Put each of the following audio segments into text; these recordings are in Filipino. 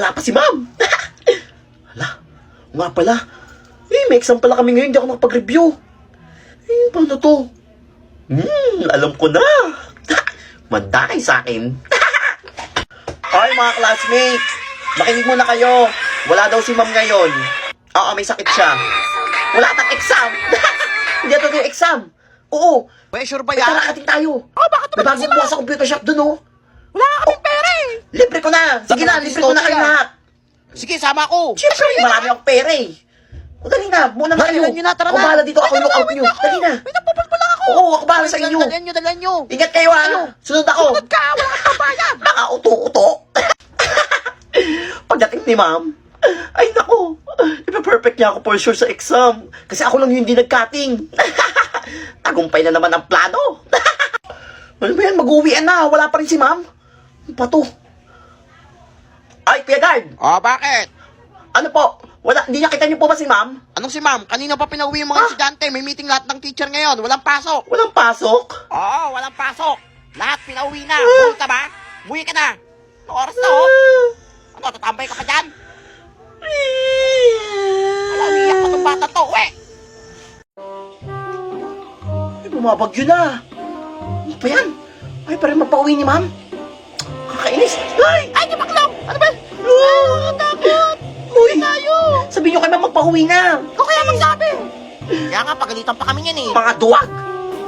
wala pa si ma'am. Hala, nga pala. May exam pala kami ngayon, hindi ako nakapag-review. Paano to? Alam ko na. Manday sa akin. Ay, mga classmates, makinig muna kayo. Wala daw si ma'am ngayon. Oo, may sakit siya. Wala tang exam. Hindi ito yung exam. Oo. May sure ba May yan? kalakating tayo. Oh, bakit May naman bago bukas sa computer shop dun, oh. Wala ka kaming pera eh. Libre ko na. Sige na, libre ko na kayo lahat. Sige, sama ko. Siyempre, marami akong pera eh. O, dali na. Muna na kayo. Dalihan nyo na, tara Ako na. bahala dito. Ako yung lookout nyo. Dali na. May napupulpo lang ako. Oo, ako bahala sa inyo. Dalihan nyo. Ingat kayo, ha. Sunod ako. Sunod ka, wala kang pabayan. Nakauto-uto. Pagdating ni ma'am, ay nako, ipa-perfect niya ako for sure sa exam. Kasi ako lang yung hindi nag-cutting. Tagumpay na naman ang plano. Ano ba yan? Mag-uwian na. Wala pa rin si ma'am. Ano pa to? Ay, Kuya Guard. Oh, bakit? Ano po? Wala, hindi nakita niyo po ba si ma'am? Anong si ma'am? Kanina pa pinauwi yung mga estudyante. May meeting lahat ng teacher ngayon. Walang pasok. Walang pasok? Oo, walang pasok. Lahat pinauwi na. Buhay ka ba? Buhay ka na. Anong oras na, oh? Ano, tatambay ka pa dyan? Wala, umiyak pa itong bata to, eh. Ay, bumabagyo na. Ano pa yan? Ay, parang mapauwi ni ma'am. Kakainis. Ay! Ay, di baklaw! Ano ba? Takot! Uy! Tayo! Sabihin nyo kay ma'am magpauwi na. Ikaw kaya magsabi. Kaya nga, pagalitan pa kami yan eh. Mga duwag.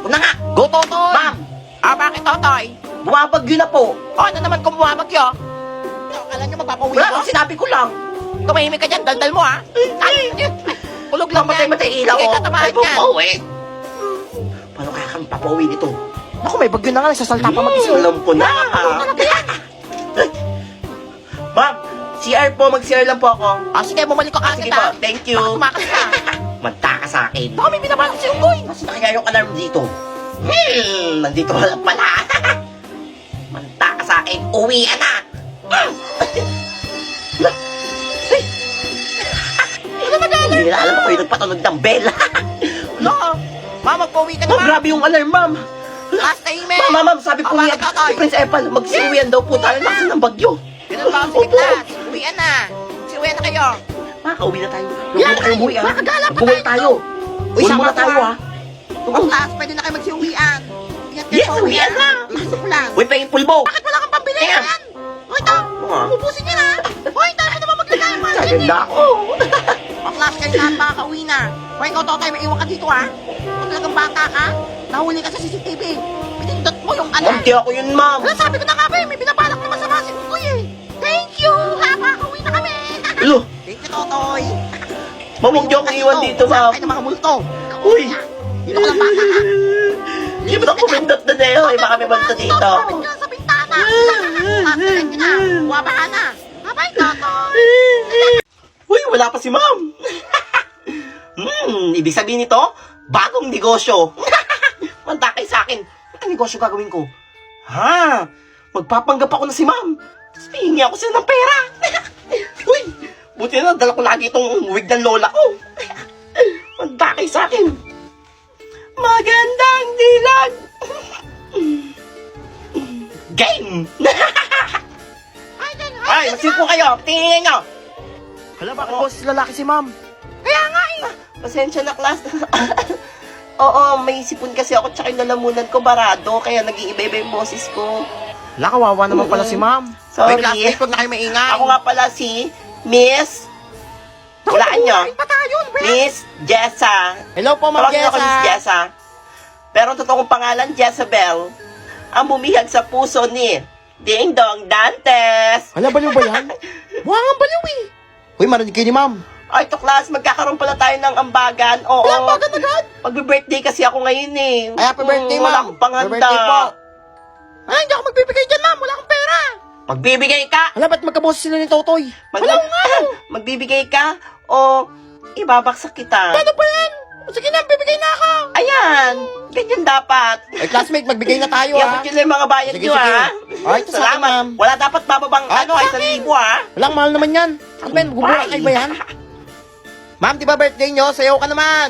Una nga. Go, Totoy! Ma'am, Ah, bakit, Totoy? bumabagyo na po. Oh, ano naman kung bumabagyo? Akala nyo magpapauwi Wala ko? kang sinabi ko lang. Tumahimik ka dyan, daldal mo ha? Ay! Kulog lang Mamatay-matay ilaw Sige, ko. tatamaan Ay, yan. papauwi. Paano kaya kami papauwi nito? Ako, may bagyo na nga, nagsasalta pa mag-isip. Alam ko na. Ma'am, CR po. Mag-CR lang po ako. Ah, sige, bumalik ko Sige agad po, ha. thank you. Baka tumakas ka. Manta ka sa akin. Baka may binabalak si Unggoy. Kasi na kaya yung alarm dito. Nandito wala pala. Manta ka sa akin. Uwi ka na. Ano magalit? Hindi nila alam ako yung nagpatunog ng bell. No. Ma, magpauwi ka na Ma'am, ba? grabe yung alarm, ma'am. Last time Ma'am, sabi po Ah, niya, bakit, Totoy? ni Prince Epal, mag-uwian daw po tayo lakas ng bagyo. Ganun ba ang sige class? Uwian na. Uwian na kayo. Makakauwi na tayo. Yan, Huwag na kayo umuwi, ha? makagala pa Bumalik tayo. tayo. Uy, Uwi sama muna ko, tayo, ha? ha? Ang class, pwede na kayo magsiuwian. Ingat kayo Yes, sa uwian na. Gusto ko lang. Uy, pahing pulbo. Bakit wala kang pambili? Ayan. Ayan. Uy, ito. Ah. Ubusin niya na. Uy, dahil mo naman maglagay mo. Saganda ako. Ang class kayo lahat makakauwi na. Uy, ikaw, Totoy, maiwan ka dito, ha? Kung talagang bata ka, nahuli ka sa CCTV. Pinindot mo yung Ma'am, alarm. di ako yun, ma'am. Wala, sabi ko na nga ba eh, may binabalak naman sa mga sinukoy eh. Thank you, ha? Makakauwi na kami. Ulo, Thank you, Totoy. ma'am, huwag niyo akong iwan dito, ma'am. Sakay ng mga multo. Uy. Dito ka lang bata ka. Hindi mo na kumindot na Neo. Eh, baka may banta dito. Kapit ka lang sa bintana. Tapos ka na. Buwabahan na. Abay, Totoy. Uy, wala pa si ma'am. Ibig sabihin nito, bagong negosyo. Manta kay sa akin. Anong negosyo gagawin ko? Ha? Magpapanggap ako na si ma'am. Tapos hihingi ako sila ng pera. Uy, buti na dala ko lagi itong wig ng lola ko. Manta kay sa akin. Magandang dilag. Game! Ay, magsipo kayo. Tingin nyo. Hala, bakit boses lalaki si ma'am? Kaya nga eh. Pasensya na, class. Oo, may sipon kasi ako tsaka yung lalamunan ko barado, kaya nag-iiba-iba yung boses ko. Hala, kawawa naman pala si ma'am. Sorry. May classmate, huwag na kayo maingay. Ako nga pala si Miss... Walaan nyo. Pa tayo, Miss Jessa. Hello po, Ma'am Tawagin ako Miss Jessa. Jessa. Pero ang totoong pangalan, Jezebel, ang bumihag sa puso ni Ding Dong Dantes. Hala, baliw ba yan? Mukha nga baliw eh. Uy, marinig kayo ni ma'am. Ay, to class, magkakaroon pala tayo ng ambagan. Oo. Kaya ambagan agad? Magbe-birthday kasi ako ngayon eh. Ay, happy birthday, Wala ma'am. akong panghanda. Happy birthday po. Ay, hindi ako magbibigay dyan, ma'am. Wala akong pera. Magbibigay ka. Hala, ba't magkaboses sila ni Totoy? Wala ko nga. Magbibigay ka o ibabaksak kita. Paano pa yan? Sige na, bibigay na ako. Ayan, ganyan dapat. Ay, classmate, magbigay na tayo, ha? Iabot yun lang yung mga bayad Sige, nyo, sige. ha? Ay, ito sa akin, Salamat. ma'am. Wala dapat bababang, Ay, ano, ito ay sa akin. 1,000, ha? Walang mahal naman yan. Ano ba yan? Gugulakay ba yan? Ma'am, di ba birthday nyo? Sayaw ka naman.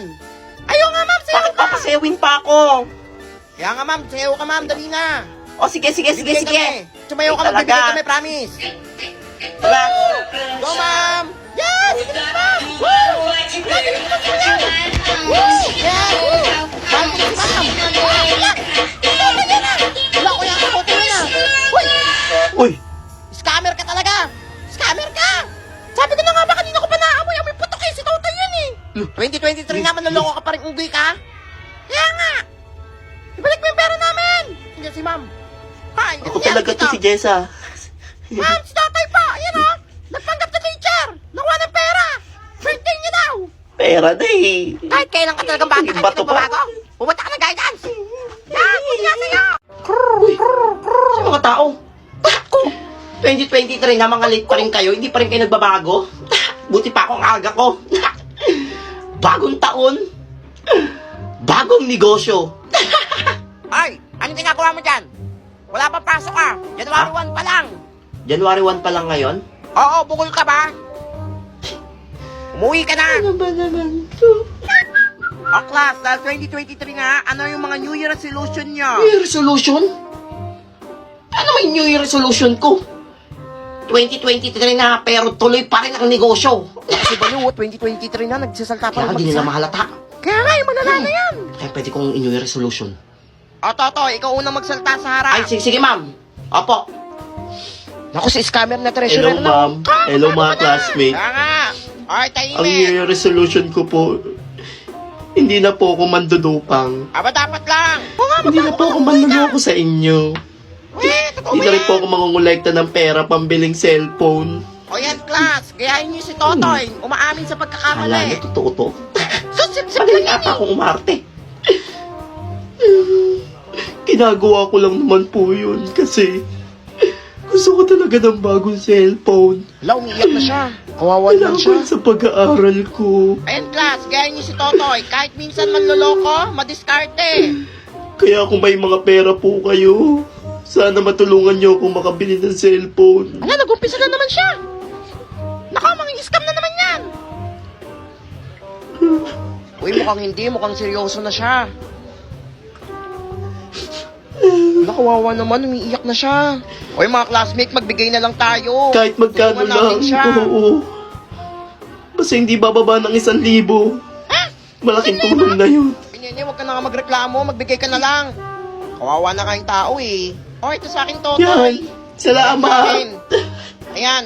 Ayaw nga, ma'am. Sayaw Bakit ka. papasewin pa ako? Kaya nga, ma'am. Sayaw ka, ma'am. Dali na. O, sige. Bibigay Sige. kami. Sumayaw ka, Ay, magbibigay talaga. kami, promise. Wala. 2023 na, manloloko ka pa rin, unggoy ka? Kaya nga! Ibalik mo yung pera namin! Hindi si ma'am. Ay, Ako talaga to si Jessa. Ma'am, si tatay pa! Ayan o! Nagpanggap na teacher! Nakuha ng pera! Birthday niya daw! Pera na eh. Kahit kailan ka talagang bata, Yung kahit bato hindi pa. babago, pumunta ka ng guidance! Yan! Buti nga sa'yo! Sa mga tao. Ako. 2023 na mga late pa rin kayo, hindi pa rin kayo nagbabago. Buti pa akong aga ko. Bagong taon. Bagong negosyo. Ay! Anong ginagawa mo dyan? Wala pa pasok ah! January 1 pa lang! January 1 pa lang ngayon? Oo, bukol ka ba? Umuwi ka na! Ano ba naman to? O class, dahil 2023 na, ano yung mga New Year resolution nyo? New Year resolution? Ano may New Year resolution ko? 2023 na pero tuloy pa rin ang negosyo. Kasi Balu, 2023 na, nagsasalta pa Kaya ng hindi nila mag-isa. mahalata. Kaya nga, yung malala na yan! Kaya pwede kong New Year resolution. O Toto, ikaw unang magsalta sa harap. Ay, sige ma'am. Opo. Naku, si scammer na Hello treasurer na. ma'am. Hello mga classmates. Kaya nga. Ay, Ang New tahimik. Year resolution ko po, hindi na po ako mandudupang. Aba, dapat lang. Oo nga, Hindi na po ako manluloko sa inyo. totoo Hindi na rin po ako mangungulekta ng pera pambiling cellphone. O yan, class. Gayahin niyo si Totoy. Umaamin sa Hala, pagkakamali. totoo to. Sip-sip Magaling lang yan ata eh. akong umarte. Ginagawa ko lang naman po yun kasi gusto ko talaga ng bagong cellphone. Hala, umiiyak na siya. Kawawa naman siya. Kailangan sa pag-aaral ko. Ayan, class. Gayahin niyo si Totoy. Kahit minsan manloloko, madiskarte. Kaya kung may mga pera po kayo, sana matulungan niyo akong makabili ng cellphone. Ala, nag-umpisa na naman siya. Naka, scam na naman yan. Uy, mukhang hindi. Mukhang seryoso na siya. Nakawawa naman, umiiyak na siya. Uy, mga classmate, magbigay na lang tayo. Kahit magkano Tulungan natin lang, siya. oo. Basta hindi bababa ng 1,000. Malaking tulong na yun. Pinyanya, huwag ka na nga magreklamo. Magbigay ka na lang. Kawawa na kayong tao eh. O, ito sa akin, Yan. Totoy. Salamat. Ayan.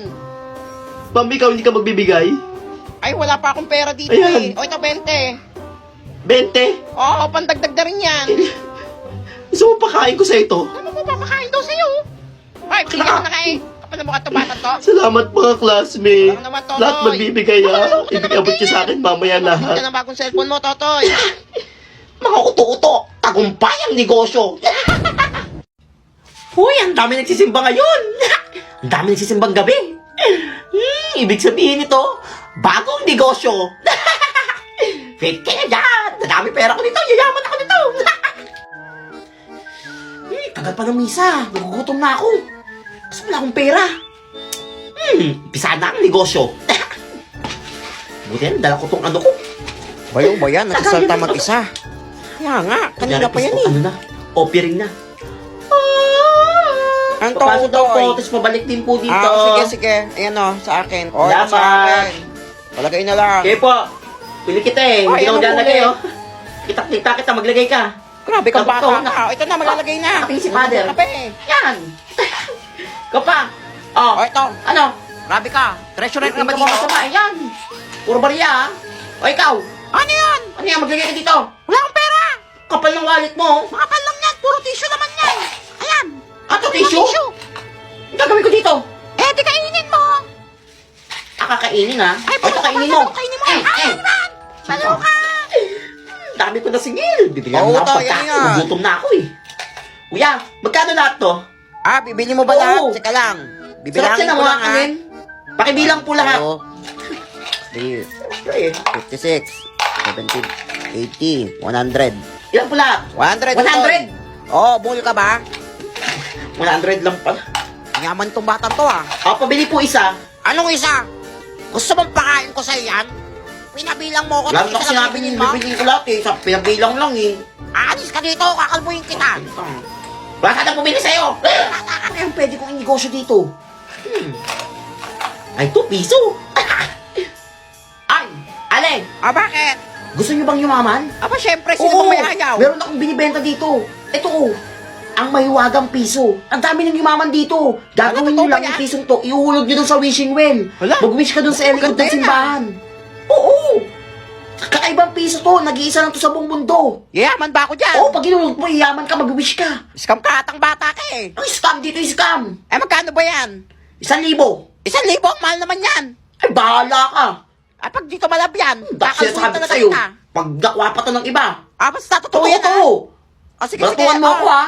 Ma'am, ikaw hindi ka magbibigay? Ay, wala pa akong pera dito Ayan. eh. O, ito, 20. 20? Oo, pandagdag na rin yan. Gusto mo pakain ko sa ito? Ano mo papakain daw sa'yo? Ay, bigyan mo na nga eh. Kapal na mukha ito bata to. Salamat mga classmate. Walang naman, Totoy. Lahat magbibigay Ibig-abot niyo sa akin mamaya Bigyan lahat. ng bagong cellphone mo, Totoy. Mga uto-uto, tagumpay ang negosyo. Uy, ang dami nagsisimba ngayon. Ang dami nagsisimbang gabi. Ibig sabihin nito, bagong negosyo. Fit ka na dyan. Nadami pera ko nito. Yayaman ako nito. Tagal pa ng misa. Nagugutom na ako. Gusto wala akong pera. Pisa na ang negosyo. Buti yan, dala ko tong ano ko. Bayo ba yan? Nagsasalta mag-isa. Kaya nga, kanina pa yan eh. Ano na? Offering na. Ang Papasok daw po, Totoy. tapos pabalik din po dito. Sige. Ayan o, sa akin. O, Salamat. sa akin. Palagay na lang. Okay po. Pili kita eh. Ay, Hindi ano ako po lalagay eh? oh. Kita, maglagay ka. Grabe kang Tapos bata to, ka. O, ito na, maglalagay na. Kape si father. Kape. Yan. Ikaw pa. Oh. O, ito. Ano? Grabe ka. Treasurer ka ba Tingnan mo dito? masama. Yan. Puro bariya ah. O ikaw. Ano yan? Ano yan? Maglagay ka dito. Wala akong pera. Kapal ng wallet mo. Makapal lang yan. Puro tissue naman yan. Ayan. Ato tissue? Ang gagawin ko dito. Eh, di kainin mo. Kakainin ha. Ay, O, ito kainin mo. Kainin mo. Ay, man. Balo ka. Dami ko na singil. Bibigyan Oo, mo na ako to, yan pagkain. yan. Gutom na ako eh. Kuya, magkano lahat to? Ah, bibili mo ba Oo. lahat? Teka lang. Sarap Bibilangin siya ko ng lang, ha? akin. Pakibilang po lahat. 3, Eh, 56, 70, 80, 100. ilan po lahat? 100. 100? Oo, bull ka ba? 100 lang pala. Yaman tong batang to, ah. O, pabili po isa. Anong isa? Gusto mong pakain ko sa'yo yan? Pinabilang mo ko. Lalo na isa kasi lang namin bibili yung mo. bibili ko lahat eh. Sa pinabilang lang eh. Alis ka dito, kakalbuhin kita. Baka na pumili sa'yo. Ano yung pwede kong inegosyo dito? Ay, 2 piso. Ay, Aleng, Ah, bakit? gusto niyo bang yumaman? Aba, syempre, sino bang may ayaw? Meron akong binibenta dito. Ito oh. Ang mahiwagang piso. Ang dami ng yumaman dito. Gagawin Ano, niyo totoo lang ba yung yan? pisong to. Iuhulog niyo dun sa wishing well. Hala. Mag-wish ka dun sa likod Ganda ng yan, simbahan. Oo. Kakaibang piso to, nag-iisa lang to sa buong mundo. Yayaman ba ako dyan? Oo, pag inulog mo, iyaman ka, mag-wish ka. Scam ka atang bata ka eh. Ang scam dito yung scam. Eh, magkano ba yan? 1,000. 1,000, mahal naman yan. Ay, bahala ka. Ay, pag dito malab yan, Dahil kakalsuhin sabi ko talaga sa'yo, kita. pag nakuha pa to ng iba. Ah, basta totoo Totoo yan to. ah. O, sige, sige. Batuan mo oh. ako, ha?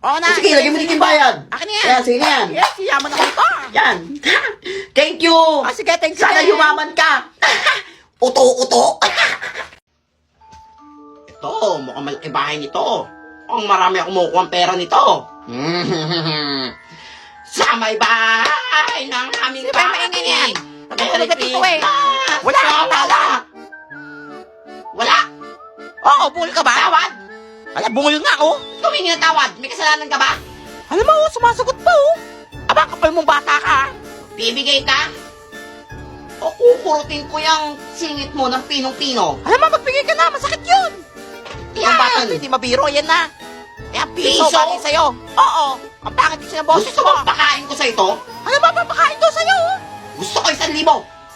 Oo na. Sige, lagyan mo dito yung bayad. Akin na yan. Ayan, sige na yan. Yes, yaman ako ito. Yan. Thank you. Ah, sige, thank you. Sana din. yumaman ka. Uto-uto. Ito, mukhang malaki bahay nito. Ang marami akong makukuha ang pera nito. Sa may bahay ng aming Sige, maingay yan. Natutulog na dito eh. Wala akong wala. Wala. Oo, bungol ka ba? Tawad. Ala, bungol nga oh. Tumingin ng tawad. May kasalanan ka ba? Alam mo, sumasagot pa oh. Aba, kapal mong bata ka. Bibigay ka? O kukurutin ko yung singit mo ng pinong-pino. Alam mo, magbigay ka na. Masakit yun. Yan. Yan. Hindi mabiro. Yan na. Yan, piso. Piso? Bagay sa'yo. Oo. Ang pangit kasi ng boses Gusto mo. mo pakain ko sa ito? Alam mo, papakain ko sa'yo oh. Gusto ko 1,000.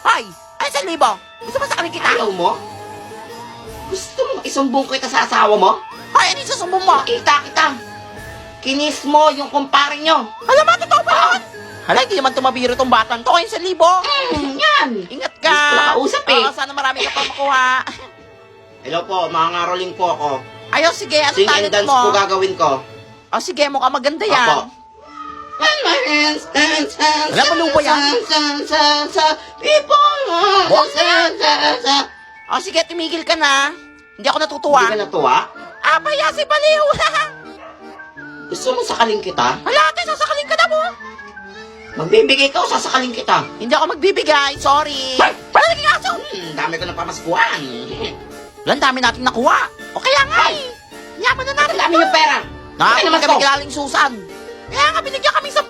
Ay, ay, 1,000. Gusto mo sa kaling kita? Ayaw mo? Gusto mo isumbong kita sa asawa mo? Ay, ano yung susumbong mo? Kita kita. Kinis mo yung kumpare nyo. Alam mo, totoo ba yun? Hala, hindi naman tumabiro tong batang to. Kaya 1,000. Yan. Ingat ka. Gusto na kausap eh. Oo, sana marami ka pa makuha. Hello po, mga ngaroling po ako. Ayaw, sige. Ano Sing and talent dance mo? po gagawin ko. O, sige. Mukha maganda yan. Apo. When my hands dance, dance, Wala, malupa yan. people, O, sige. Tumigil ka na. Hindi ako natutuwa. Hindi ka natuwa? Ah, paya si Baliw. Gusto mo sakaling kita? Hala, ate, sasakalin ka na mo. Magbibigay ka o sasakaling kita? Hindi ako magbibigay. Sorry. Wala naging aso. Dami ko na pamaskuhan. Wala, ang dami natin nakuha. O kaya nga eh. Yaman na natin. Dami yung pera. Nakakita naman kami ko. kilaling Susan. Kaya nga binigyan kami 10,000.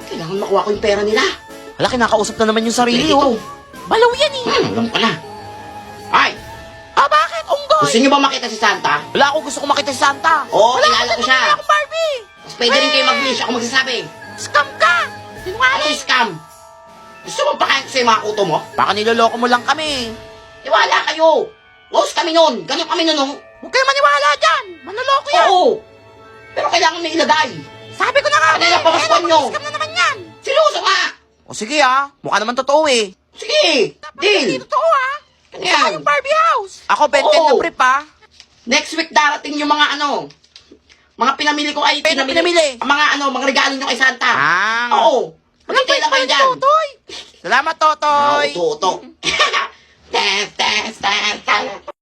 Kailangan makuha ko yung pera nila. Hala, kinakausap na naman yung sarili. Ito. Oh. Balaw yan eh. Alam ko na. Ay, Ah, bakit? Unggoy. gusto niyo ba makita si Santa? Wala ako gusto ko makita si Santa. Oo, Wala kilala ko siya. Wala akong Barbie. Mas pwede rin kayo mag-wish ako magsasabi. Scam ka. Ano Sinungaling. yung scam? Gusto mo pakain ko sa mga kuto mo? Baka niloloko mo lang kami. Iwala kayo. Lost kami nun. Ganun kami nun. Oh. Huwag kayo maniwala dyan. Manloloko yan. Oo. Pero kailangan may ilagay. Sabi ko na nga. Ano yung pamaskuhan nyo? Scam na naman yan. Siluso nga. O sige ah. Mukha naman totoo eh. Sige. Dapat hindi Deal. totoo ah. Ano Gusto ko yan? yung Barbie house. Ako, benten Oo. na brief ah. Next week darating yung mga ano. Mga pinamili ko ay Ano pinamili? Ang mga ano, mga regalo nyo kay Santa. Ah. Oo. Walang Magkita lang kayo pwede dyan. Totoy. Salamat, Totoy. Uto-uto. Dance, dance, dance, dance.